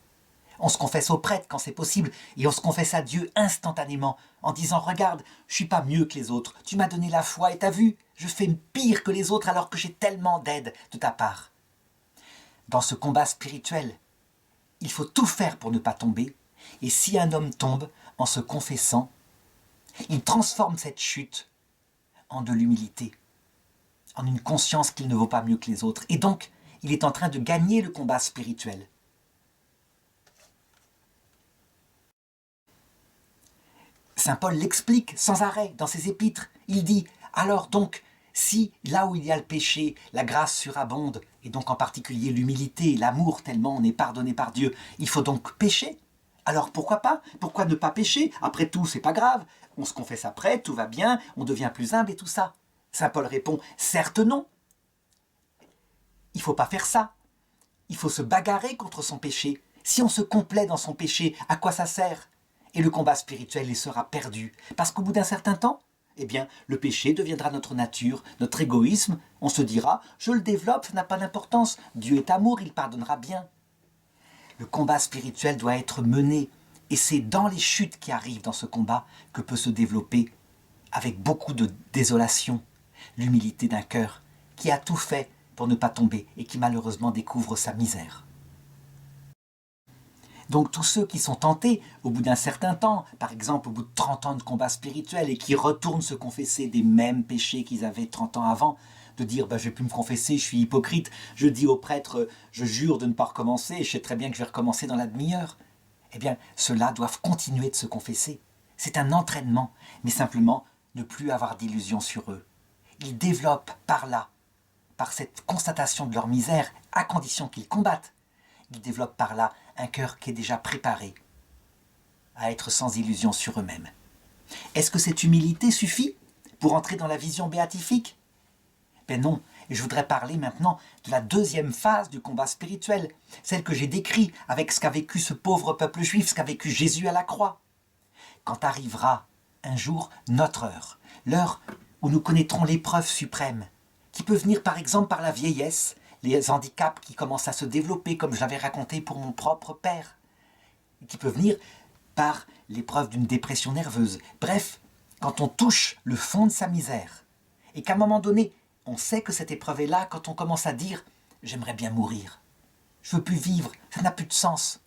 On se confesse au prêtre quand c'est possible et on se confesse à Dieu instantanément en disant « Regarde, je ne suis pas mieux que les autres, tu m'as donné la foi et t'as vu, je fais pire que les autres alors que j'ai tellement d'aide de ta part. » Dans ce combat spirituel, il faut tout faire pour ne pas tomber et si un homme tombe en se confessant, il transforme cette chute en de l'humilité, en une conscience qu'il ne vaut pas mieux que les autres et donc il est en train de gagner le combat spirituel. Saint Paul l'explique sans arrêt dans ses épîtres. Il dit « Alors donc, si là où il y a le péché, la grâce surabonde, et donc en particulier l'humilité, l'amour tellement on est pardonné par Dieu, il faut donc pécher. Alors pourquoi pas? Pourquoi ne pas pécher? Après tout, c'est pas grave. On se confesse après, tout va bien, on devient plus humble et tout ça. » Saint Paul répond « Certes non. Il faut pas faire ça. Il faut se bagarrer contre son péché. Si on se complaît dans son péché, à quoi ça sert? Et le combat spirituel il sera perdu. Parce qu'au bout d'un certain temps, eh bien, le péché deviendra notre nature, notre égoïsme. On se dira, je le développe, ça n'a pas d'importance. Dieu est amour, il pardonnera bien. Le combat spirituel doit être mené. Et c'est dans les chutes qui arrivent dans ce combat que peut se développer, avec beaucoup de désolation, l'humilité d'un cœur qui a tout fait pour ne pas tomber et qui malheureusement découvre sa misère. Donc tous ceux qui sont tentés, au bout d'un certain temps, par exemple au bout de 30 ans de combat spirituel, et qui retournent se confesser des mêmes péchés qu'ils avaient 30 ans avant, de dire je ne vais plus me confesser, je suis hypocrite, je dis au prêtre, je jure de ne pas recommencer, et je sais très bien que je vais recommencer dans la demi-heure. Eh bien, ceux-là doivent continuer de se confesser. C'est un entraînement, mais simplement ne plus avoir d'illusions sur eux. Ils développent par là, par cette constatation de leur misère, à condition qu'ils combattent, ils développent par là un cœur qui est déjà préparé à être sans illusion sur eux-mêmes. Est-ce que cette humilité suffit pour entrer dans la vision béatifique? Ben non, et je voudrais parler maintenant de la deuxième phase du combat spirituel, celle que j'ai décrite avec ce qu'a vécu ce pauvre peuple juif, ce qu'a vécu Jésus à la croix. Quand arrivera un jour notre heure, l'heure où nous connaîtrons l'épreuve suprême, qui peut venir par exemple par la vieillesse, les handicaps qui commencent à se développer, comme je l'avais raconté pour mon propre père, et qui peut venir par l'épreuve d'une dépression nerveuse. Bref, quand on touche le fond de sa misère, et qu'à un moment donné, on sait que cette épreuve est là, quand on commence à dire « j'aimerais bien mourir, je ne veux plus vivre, ça n'a plus de sens ».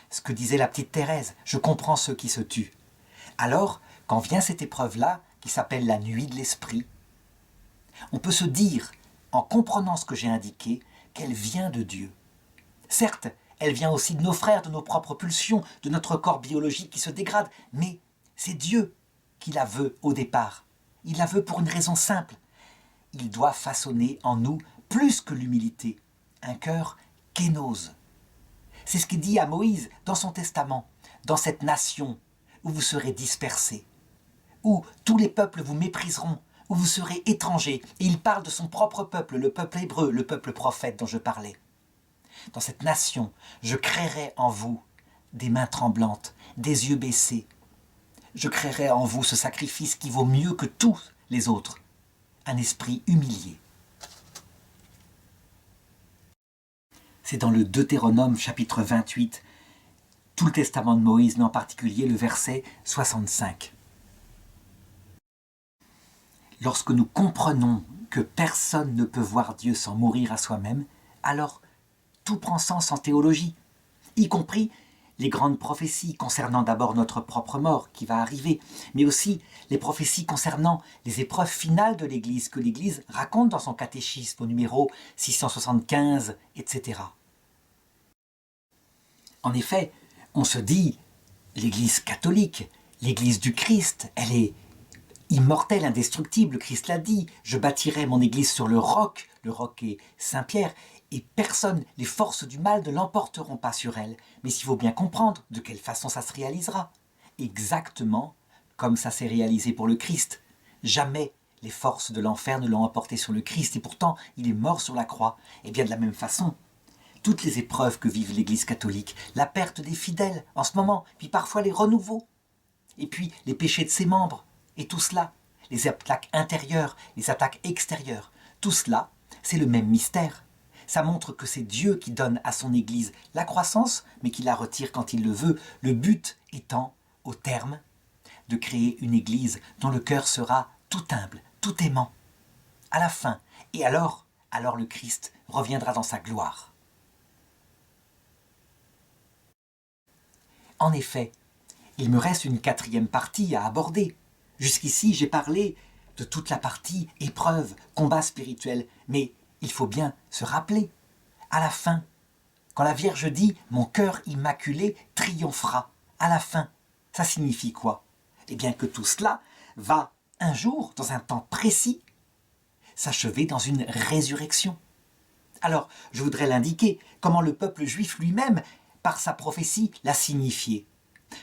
Ce que disait la petite Thérèse, je comprends ceux qui se tuent. Alors, quand vient cette épreuve-là, qui s'appelle la nuit de l'esprit, on peut se dire, en comprenant ce que j'ai indiqué, qu'elle vient de Dieu. Certes, elle vient aussi de nos frères, de nos propres pulsions, de notre corps biologique qui se dégrade, mais c'est Dieu qui la veut au départ. Il la veut pour une raison simple. Il doit façonner en nous, plus que l'humilité, un cœur kénose. C'est ce qu'il dit à Moïse dans son testament. Dans cette nation où vous serez dispersés, où tous les peuples vous mépriseront, où vous serez étrangers. Et il parle de son propre peuple, le peuple hébreu, le peuple prophète dont je parlais. Dans cette nation, je créerai en vous des mains tremblantes, des yeux baissés. Je créerai en vous ce sacrifice qui vaut mieux que tous les autres, un esprit humilié. C'est dans le Deutéronome chapitre 28, tout le testament de Moïse, mais en particulier le verset 65. Lorsque nous comprenons que personne ne peut voir Dieu sans mourir à soi-même, alors tout prend sens en théologie, y compris les grandes prophéties concernant d'abord notre propre mort qui va arriver, mais aussi les prophéties concernant les épreuves finales de l'Église que l'Église raconte dans son catéchisme au numéro 675, etc. En effet, on se dit, l'Église catholique, l'Église du Christ, elle est immortelle, indestructible, Christ l'a dit, je bâtirai mon Église sur le roc est Saint-Pierre, et personne, les forces du mal ne l'emporteront pas sur elle. Mais il faut bien comprendre de quelle façon ça se réalisera. Exactement comme ça s'est réalisé pour le Christ. Jamais les forces de l'enfer ne l'ont emporté sur le Christ, et pourtant il est mort sur la croix. Et bien de la même façon, toutes les épreuves que vive l'Église catholique, la perte des fidèles en ce moment, puis parfois les renouveaux, et puis les péchés de ses membres, et tout cela, les attaques intérieures, les attaques extérieures, tout cela, c'est le même mystère. Ça montre que c'est Dieu qui donne à son Église la croissance, mais qui la retire quand il le veut, le but étant, au terme, de créer une Église dont le cœur sera tout humble, tout aimant. À la fin, et alors le Christ reviendra dans sa gloire. En effet, il me reste une quatrième partie à aborder. Jusqu'ici, j'ai parlé de toute la partie épreuve, combat spirituel, mais il faut bien se rappeler, à la fin, quand la Vierge dit « mon cœur immaculé triomphera », à la fin, ça signifie quoi? Eh bien que tout cela va un jour, dans un temps précis, s'achever dans une résurrection. Alors, je voudrais l'indiquer, comment le peuple juif lui-même, par sa prophétie, l'a signifié.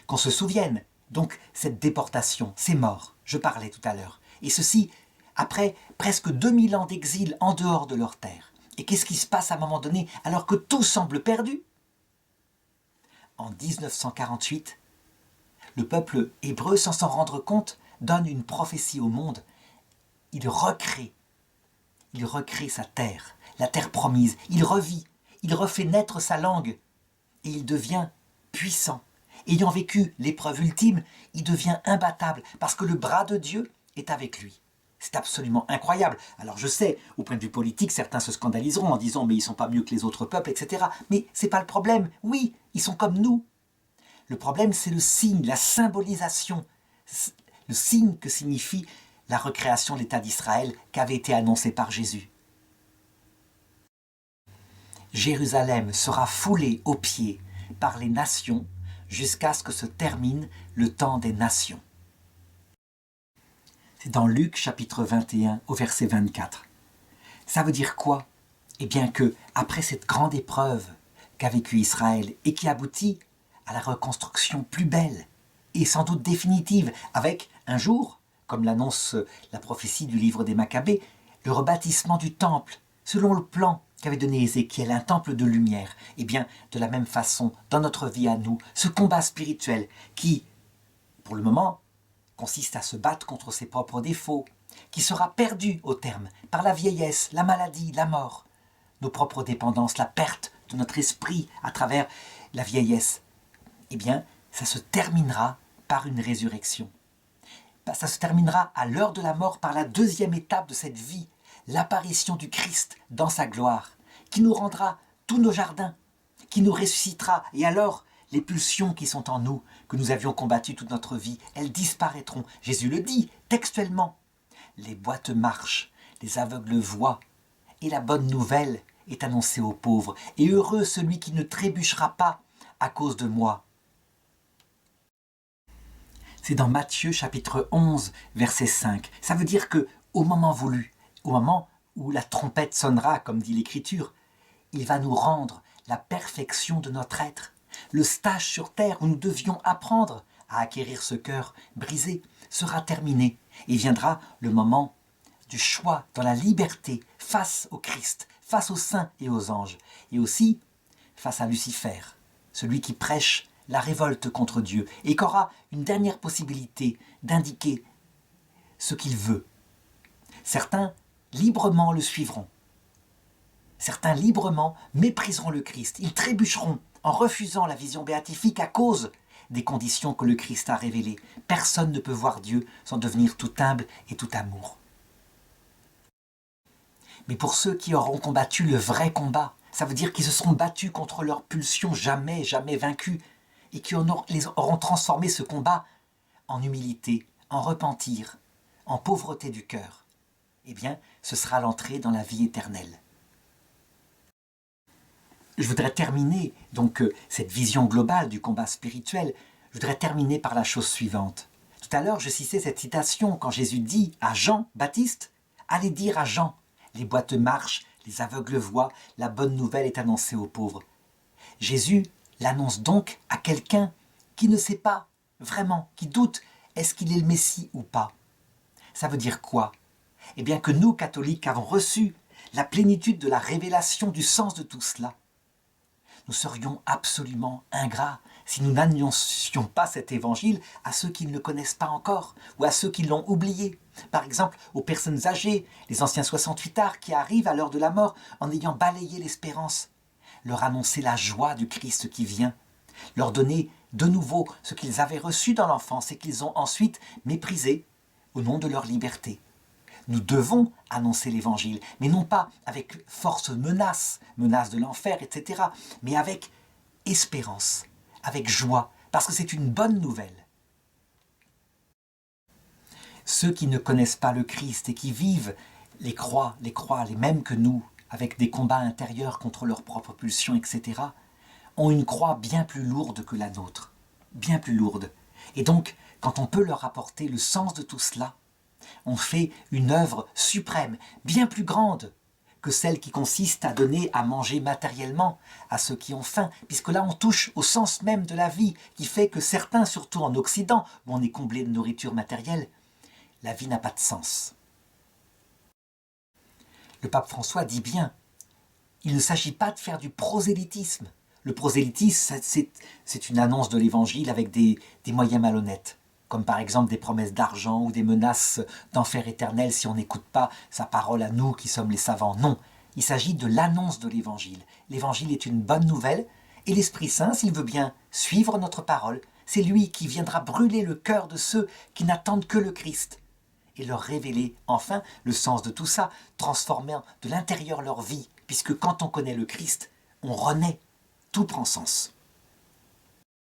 Qu'on se souvienne, donc, cette déportation, ces morts, je parlais tout à l'heure, et ceci après presque 2000 ans d'exil en dehors de leur terre. Et qu'est-ce qui se passe à un moment donné, alors que tout semble perdu? En 1948, le peuple hébreu, sans s'en rendre compte, donne une prophétie au monde. Il recrée sa terre, la terre promise. Il revit, il refait naître sa langue, et il devient puissant. Ayant vécu l'épreuve ultime, il devient imbattable, parce que le bras de Dieu est avec lui. C'est absolument incroyable. Alors je sais, au point de vue politique, certains se scandaliseront en disant « mais ils ne sont pas mieux que les autres peuples, etc. » Mais ce n'est pas le problème. Oui, ils sont comme nous. Le problème, c'est le signe, la symbolisation, le signe que signifie la recréation de l'État d'Israël qui avait été annoncé par Jésus. Jérusalem sera foulée aux pieds par les nations jusqu'à ce que se termine le temps des nations. C'est dans Luc chapitre 21 au verset 24. Ça veut dire quoi? Eh bien que, après cette grande épreuve qu'a vécue Israël et qui aboutit à la reconstruction plus belle et sans doute définitive, avec un jour, comme l'annonce la prophétie du livre des Maccabées, le rebâtissement du temple, selon le plan qu'avait donné Ézéchiel, un temple de lumière. Eh bien, de la même façon, dans notre vie à nous, ce combat spirituel qui, pour le moment, consiste à se battre contre ses propres défauts, qui sera perdu au terme par la vieillesse, la maladie, la mort, nos propres dépendances, la perte de notre esprit à travers la vieillesse. Eh bien, ça se terminera par une résurrection. Ça se terminera à l'heure de la mort par la deuxième étape de cette vie, l'apparition du Christ dans sa gloire, qui nous rendra tous nos jardins, qui nous ressuscitera, et alors les pulsions qui sont en nous, que nous avions combattues toute notre vie, elles disparaîtront. Jésus le dit textuellement. Les boîtes marchent, les aveugles voient, et la bonne nouvelle est annoncée aux pauvres. Et heureux celui qui ne trébuchera pas à cause de moi. C'est dans Matthieu chapitre 11, verset 5. Ça veut dire que au moment voulu, au moment où la trompette sonnera, comme dit l'Écriture, il va nous rendre la perfection de notre être. Le stage sur terre où nous devions apprendre à acquérir ce cœur brisé sera terminé et viendra le moment du choix dans la liberté face au Christ, face aux saints et aux anges, et aussi face à Lucifer, celui qui prêche la révolte contre Dieu et qui aura une dernière possibilité d'indiquer ce qu'il veut. Certains librement le suivront. Certains librement mépriseront le Christ. Ils trébucheront en refusant la vision béatifique à cause des conditions que le Christ a révélées. Personne ne peut voir Dieu sans devenir tout humble et tout amour. Mais pour ceux qui auront combattu le vrai combat, ça veut dire qu'ils se seront battus contre leurs pulsions jamais vaincus et qui auront transformé ce combat en humilité, en repentir, en pauvreté du cœur. Eh bien, ce sera l'entrée dans la vie éternelle. Je voudrais terminer donc cette vision globale du combat spirituel. Je voudrais terminer par la chose suivante. Tout à l'heure, je citais cette citation quand Jésus dit à Jean-Baptiste « Allez dire à Jean, les boiteux marchent, les aveugles voient, la bonne nouvelle est annoncée aux pauvres. » Jésus l'annonce donc à quelqu'un qui ne sait pas vraiment, qui doute, est-ce qu'il est le Messie ou pas? Ça veut dire quoi? Eh bien que nous, catholiques, avons reçu la plénitude de la révélation du sens de tout cela. Nous serions absolument ingrats si nous n'annoncions pas cet évangile à ceux qui ne le connaissent pas encore ou à ceux qui l'ont oublié. Par exemple, aux personnes âgées, les anciens 68ards qui arrivent à l'heure de la mort en ayant balayé l'espérance. Leur annoncer la joie du Christ qui vient, leur donner de nouveau ce qu'ils avaient reçu dans l'enfance et qu'ils ont ensuite méprisé au nom de leur liberté. Nous devons annoncer l'évangile, mais non pas avec force menace de l'enfer, etc., mais avec espérance, avec joie, parce que c'est une bonne nouvelle. Ceux qui ne connaissent pas le Christ et qui vivent les croix, les mêmes que nous, avec des combats intérieurs contre leurs propres pulsions, etc., ont une croix bien plus lourde que la nôtre, bien plus lourde. Et donc, quand on peut leur apporter le sens de tout cela, on fait une œuvre suprême, bien plus grande que celle qui consiste à donner à manger matériellement à ceux qui ont faim, puisque là on touche au sens même de la vie, qui fait que certains, surtout en Occident, où on est comblé de nourriture matérielle, la vie n'a pas de sens. Le pape François dit bien, il ne s'agit pas de faire du prosélytisme. Le prosélytisme, c'est une annonce de l'évangile avec des moyens malhonnêtes, comme par exemple des promesses d'argent ou des menaces d'enfer éternel si on n'écoute pas sa parole à nous qui sommes les savants. Non, il s'agit de l'annonce de l'évangile. L'évangile est une bonne nouvelle et l'Esprit Saint, s'il veut bien suivre notre parole, c'est lui qui viendra brûler le cœur de ceux qui n'attendent que le Christ et leur révéler enfin le sens de tout ça, transformant de l'intérieur leur vie, puisque quand on connaît le Christ, on renaît, tout prend sens.